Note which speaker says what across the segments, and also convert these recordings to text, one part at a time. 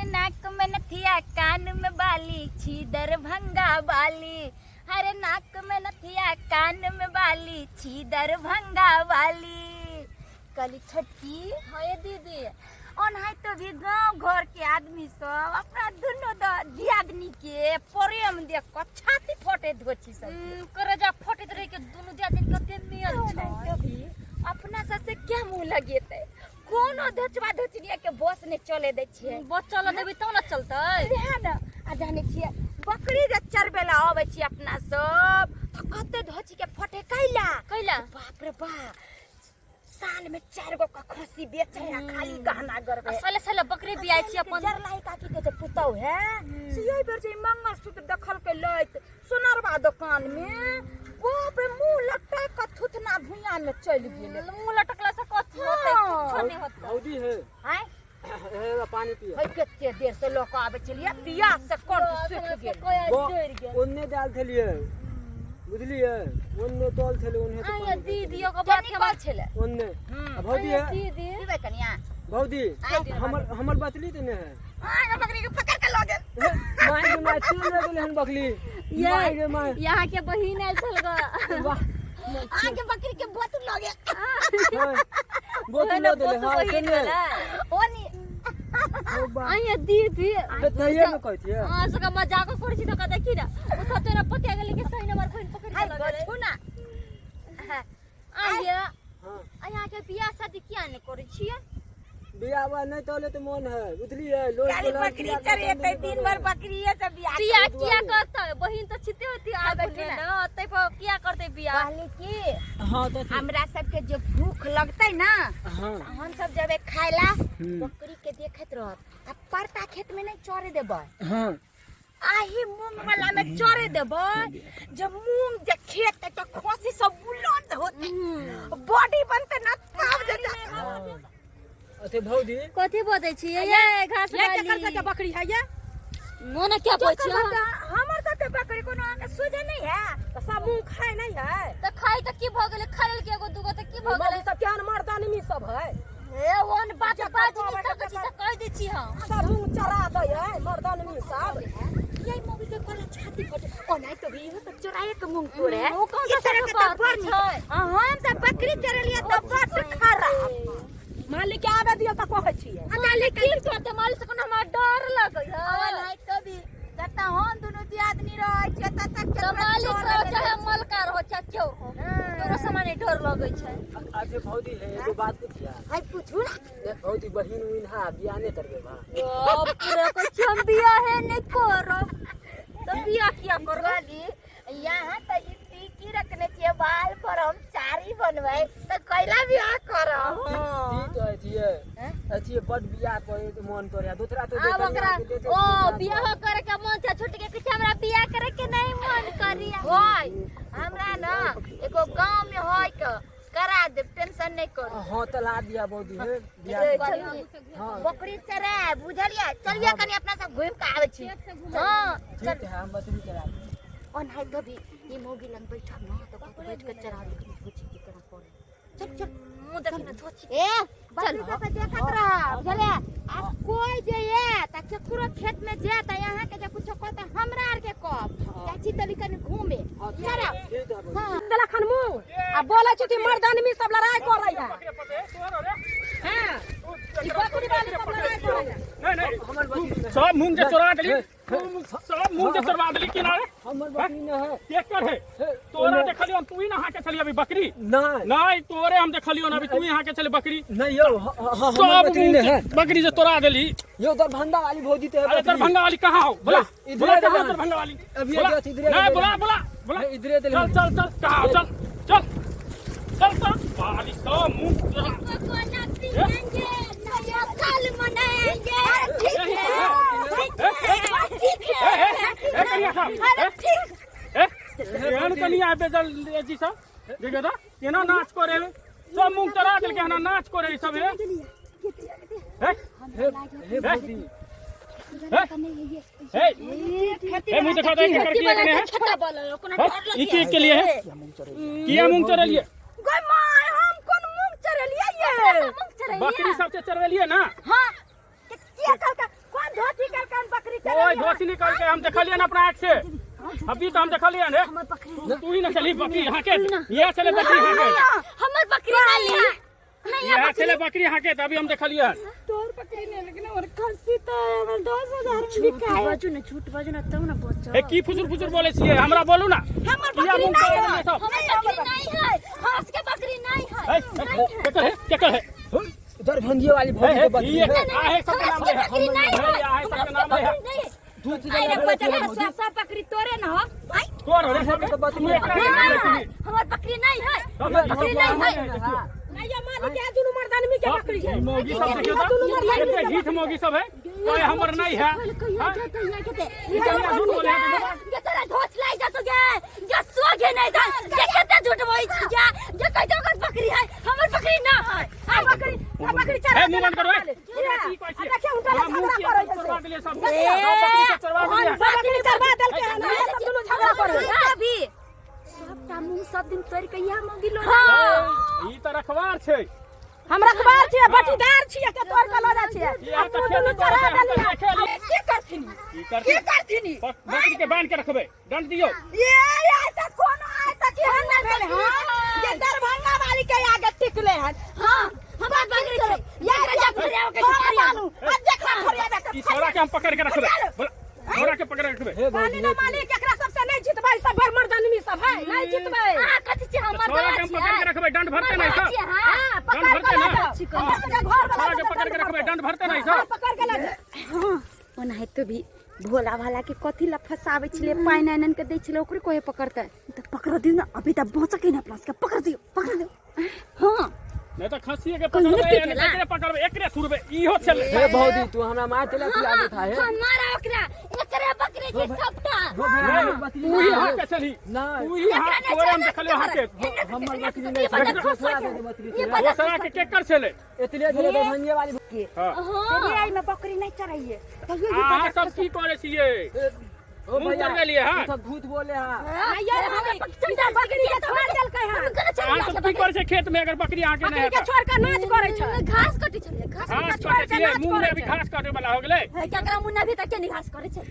Speaker 1: अरे नाक में नथिया कान में बाली छी दरभंगा वाली। अरे नाक में नथिया कान में बाली छी दरभंगा वाली। कली छटकी है दीदी ओनाहि तो भी गांव घर के आदमी सब अपना दुनो दियादनी के प्रेम देख के छाती फटे धोची सब करे जा फटत रही के दुनो दियादनी कते मेल छै भी अपना से क्या मुंह लगेते कोनो धोचवा धोचनिया के बस ने चले दे छिए बस चले देबी त न चलतै है न आ जाने छिए बकरी जे चरबेला आवे छी अपना सब त कते धोची के फटे कैला बाप रे बाप साल में 4 गो का खसी बेचे है खाली गहना गरबे साले बकरी बियाई छी अपन जरलाई काकी के जे पुतौ है सियै बेर जे मंगलसूत्र देखल के लैत सोनरवा दुकान में बाप रे मुंह लटका के थुथना भुइया में चल गेल मुंह लटकला से कथि होतै कुछ नहीं होतै
Speaker 2: हौदी है
Speaker 1: हैं
Speaker 2: ए पानी पिए
Speaker 1: है कते देर से लोग आबे चलिए पियास से कोन सूख गेल
Speaker 2: ओन्ने डाल थलिए बुझलिए ओन्ने तोल थले ओन्ने तो
Speaker 1: आया दीदी को बात के बात छले
Speaker 2: ओन्ने भौदी है
Speaker 1: दीदी पीबे कनिया
Speaker 2: भौदी हमर बतली त ने है
Speaker 1: आ बकरी के पकड़ के ल गेल
Speaker 2: माय के माय चल गेल हन बकली माय के माय
Speaker 1: यहाँ के बहिन आइल छल ग वाह आगे बकरी के बोतल ल गेल
Speaker 2: बोतल ल देले हां केने
Speaker 1: ओनी आया दीदी
Speaker 2: तैयार न कहती है
Speaker 1: हां सका मजाक करछि त का देखि ना ओ त तोरा पतिया गेल के सही नंबर फोन पकड़ के ल गेल छु ना आया आया के बियाह शादी किया न करै छियै
Speaker 2: बियाह नहीं तोले तो मन है बुझलिए लोग
Speaker 1: बकरी चरेते दिन भर बकरीए से बियाह किया करता है बहिन तो छिते होती आबे न तै पर किया करते बियाह कहली की
Speaker 2: हां तो
Speaker 1: हमरा सब के जो भूख लगतै ना
Speaker 2: हां
Speaker 1: हम सब जबे खाइला बकरी के देखत रहत आ परता खेत में नहीं चरे देबै
Speaker 2: हां
Speaker 1: आही मूंग वाला में चरे देबै जब मूंग जे खेत त खोसी सब बुलंद होते बॉडी बनते ना तब जे
Speaker 2: अते भौदी
Speaker 1: कथि बोदै छी ये घास वाली
Speaker 2: ये के बकरी है ये
Speaker 1: मोने क्या पूछ
Speaker 2: हमर त बकरी कोनो आगे सुजे नहीं है त सब मुंह खाए नहीं है
Speaker 1: त खाई त की भ गेले खाइल के एगो दुगो त की भ गेले
Speaker 2: सब केहन मर्दानमी सब है
Speaker 1: ए ओन बात बात नहीं सब चीज से कह दै छी हम
Speaker 2: सब मुंह चरा दे है मर्दानमी सब
Speaker 1: यही मूवी के कोला छाती फटे ओ नहीं तो भी तो चोराए के मुंह तोड़े
Speaker 2: ओ कौन सा
Speaker 1: तरह पर छै हम सब बकरी चरलिए त बस खराब
Speaker 2: मालिक के आवे दियो त कहै छियै
Speaker 1: मालिक की तो मालिक से कोनो हमरा डर लगै है नहीं कभी जता हम दोनों दियादनी रहै छै तत तक मालिक रह चाहे मलकार हो चाहे चोर हो तोरो सामने डर लगै छै
Speaker 2: आज भौदी है एगो बात पूछिया
Speaker 1: हाय पूछू ना
Speaker 2: देख भौदी बहिन उइन हा बियाह नहीं करबे बा
Speaker 1: बाप रे कुछ हम बियाह है नहीं करब तो बियाह किया करवाली यहाँ त टिकी रखने छिए बाल पर हम चारी बनबै त कैला बियाह करब
Speaker 2: ठीक है छिए अच्छी बड बियाह करे तो मन करे दूसरा तो
Speaker 1: अब ओकरा ओ बियाह करे के मन छै छोट के कुछ हमरा बियाह करे के नहीं मन करी होय हमरा ना एको गांव में होय के करा दे टेंशन नहीं करो
Speaker 2: हां तला दिया बौदी है बियाह
Speaker 1: हां बकरी चरा बुझलिए चलिए कनी अपना सब घूम के आवे छी हां
Speaker 2: ठीक है हम बतरी करा
Speaker 1: और नहीं कभी ये मोगी लग बैठा ना तो बैठ के चरा दे पूछी की तरह पड़े चल चल मुंह देख ना धोची ए चल पे देखत रह बुझले आ कोई जे ये त केकरो खेत में जे त यहां के जे कुछ कहते हमरा आर के कब चाची तली कनी घूमे चरा
Speaker 2: हां दला खान मुंह आ बोले छ कि मर्दानमी सब लड़ाई कर रही है हां ई बकरी वाली सब लड़ाई कर रही है
Speaker 3: नहीं हमर बकरी सब मूंग जे चोरा देली सब मूंग जे चोरा देली किनारे
Speaker 2: हमर बकरी न है
Speaker 3: केकर है तोरा देखलियो तू ही नहा के चली अभी बकरी
Speaker 2: नहीं
Speaker 3: नहीं तोरे हम देखलियो ना अभी तू यहाँ के चले बकरी
Speaker 2: नहीं यो हमर
Speaker 3: सब
Speaker 2: बकरी न है
Speaker 3: बकरी जे तोरा देली
Speaker 2: यो दरभंगा वाली भौजी ते
Speaker 3: अरे दरभंगा वाली कहाँ हो बोला
Speaker 2: इधर
Speaker 3: दरभंगा वाली
Speaker 2: अभी इधर
Speaker 3: नहीं बोला बोला बोला
Speaker 2: इधर
Speaker 3: चल चल चल कहाँ चल चल चल चल वाली सब मूंग चोरा
Speaker 1: कल मनाएंगे
Speaker 3: कनिया बेजल जी सब देखो तो केना नाच करे सब मूंग चरा देल के नाच करे सब है हे मुंह दिखा दे करके करने है इसी के लिए है किया मूंग चरलिए
Speaker 1: गई माय हम कोन मूंग चरलिए ये
Speaker 3: बकरी सब चरलिए ना
Speaker 1: हां किया कल का कौन धोत
Speaker 3: है धोसनी करके हम देखलिए ना अपना आँख से। अभी तो हम देखलिए ने तू ही ना चली बकरी हाके ये चले बकरी हाके
Speaker 1: हमर बकरी नहीं है नहीं
Speaker 3: ये चले बकरी हाके अभी हम देखलिए।
Speaker 2: तोर पकड़ी नहीं लेकिन और खस्सी तो हमर 10,000 बिकाए
Speaker 1: झूठ बाजू ना तब ना बच्चा
Speaker 3: ए की फुसुर फुसुर बोले छिए हमरा बोलू ना।
Speaker 2: हमर
Speaker 3: किया
Speaker 2: बकरी
Speaker 3: मुंह
Speaker 2: नहीं
Speaker 3: कर
Speaker 2: है।
Speaker 3: सब
Speaker 1: हमर बकरी नहीं है हंस के बकरी नहीं है
Speaker 3: केकर है
Speaker 4: दरभंगिया वाली भौजी के बकरी
Speaker 3: ये आहे सबके नाम ले
Speaker 1: बकरी नहीं है
Speaker 3: आहे सबके नाम ले
Speaker 1: नहीं अरे बच्चा सब बकरी तोरे ना हो आई
Speaker 3: तोर रे सब बकरी
Speaker 1: हमर बकरी नहीं है बकरी नहीं है
Speaker 2: नहीं मालिक है दुनु मर्दान में के बकरी है
Speaker 3: मोगी सब देखियो तो एते झीठ मोगी सब है कोई हमर नहीं है।
Speaker 1: ये झूठ बोले ये तेरा धोच लाई जा तो ये सोगे नहीं जा ये कितना झूठ बोई छी ये कहते हो बकरी है हमर बकरी ना है
Speaker 2: आ बकरी चल
Speaker 3: ए मुंह बंद करो ए की कहै छी
Speaker 2: देखिए उनका झगड़ा करे
Speaker 3: चरवा दिले सब
Speaker 2: ए
Speaker 3: बकरी चरवा दिले
Speaker 2: बकरी चरवा देल के हम सब दुनु झगड़ा करे
Speaker 1: अभी सब टामुंग सब दिन तोड़ के या मोगी लो हां
Speaker 3: ई त रखवार छै
Speaker 2: हम रखवार छियै बटीदार छियै के तोड़ के ल जा छियै
Speaker 3: ये त
Speaker 2: दुनु चरा देलियै
Speaker 3: की
Speaker 2: करथिन
Speaker 3: की करथिन बकरी के बांध के रखबे दंड दियो
Speaker 2: ये त कोनो आय त की हम नहीं भेले हां ये दरभंगा वाली के आगे टिकले हैं
Speaker 1: हां हमर बकरी छै ये जब फरियाव के
Speaker 2: मानू आज देखा फरियाव के
Speaker 3: ई छोरा के हम पकड़ के रखबे बोला छोरा के पकड़ के रखबे
Speaker 2: पानी ना मालिक एकरा सबसे नहीं जितबै सब भर मर्द आदमी सब है नहीं जितबै
Speaker 1: हां कथि छै हमर
Speaker 3: छोरा के हम पकड़ के रखबे दंड भरते नहीं सब
Speaker 1: हां
Speaker 2: पकड़ के ले घर
Speaker 3: छोरा के पकड़ के रखबे दंड भरते नहीं सब
Speaker 2: पकड़ के ले
Speaker 1: ओना हेतु भी भोला भाला के कथि ला फसावे छिले पाइन आनन के दै छिले ओकरे कोहे पकड़ते त पकड़ दियो ना अभी त बचके ना प्लस के पकड़ दियो हां
Speaker 3: नहीं तो खस्सी के पकड़बे एकरे पकड़बे एकरे सुरबे इहो चले
Speaker 4: हे भौजी तू हमरा मार चला तू आगे था है
Speaker 1: हमारा ओकरा एकरे बकरी छै सबटा
Speaker 3: तू ही हाथ के चली
Speaker 4: नहीं
Speaker 3: तू ही हाथ तोरे हम देखलियो हाथ के
Speaker 4: हमर बकरी नहीं छोड़ा दे बकरी
Speaker 3: वो सरा के केकर चले
Speaker 4: इतने दिले दरभंगिया वाली भौजी
Speaker 3: हां
Speaker 2: ये आई में बकरी नहीं चराइए
Speaker 3: आ सब की करे छिए
Speaker 4: ओ
Speaker 3: मुंह कर गेलिए हां
Speaker 4: तू भूत बोले हां
Speaker 2: ये बकरी के छोड़ देल के हां
Speaker 3: आ सब की करे छै खेत में अगर बकरी आके नहीं
Speaker 2: बकरी के छोड़ के नाच करे छै
Speaker 1: घास कटै छले घास
Speaker 3: घास काटे छिए मुंह में भी घास काटे वाला हो गेलै
Speaker 1: केकरा मुन्ना भी तक के घास करे छै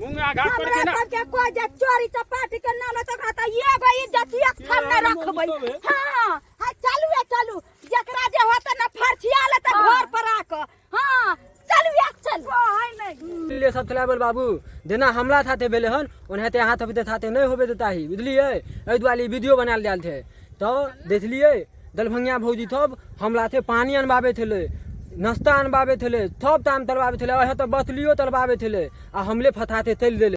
Speaker 3: मुंह में घास करे छै ना
Speaker 2: सबके कोई जे चोरी चपाटी के नाम तो खाता ये गो इज्जतिया खाने रखबै हां हां चलू जकरा जे होत ना फरछिया ले त घर पर आक हां चलू चल है नहीं
Speaker 4: ले सब चलाबल बाबू जेना हमला थाते बेले हन ओनाते हाथ अभी थाते नहीं होबे देता ही बुझलिए एहि दुआरे वीडियो बनाल जाल थे तो देखलिए दरभंगिया भौजी थब हमला थे पानी अनबाबे थले नाश्ता अनबाबे थले सब टाइम तलबाबे थले ओहे तो बतलियो तलबाबे थले आ हमले फथाते तल देले।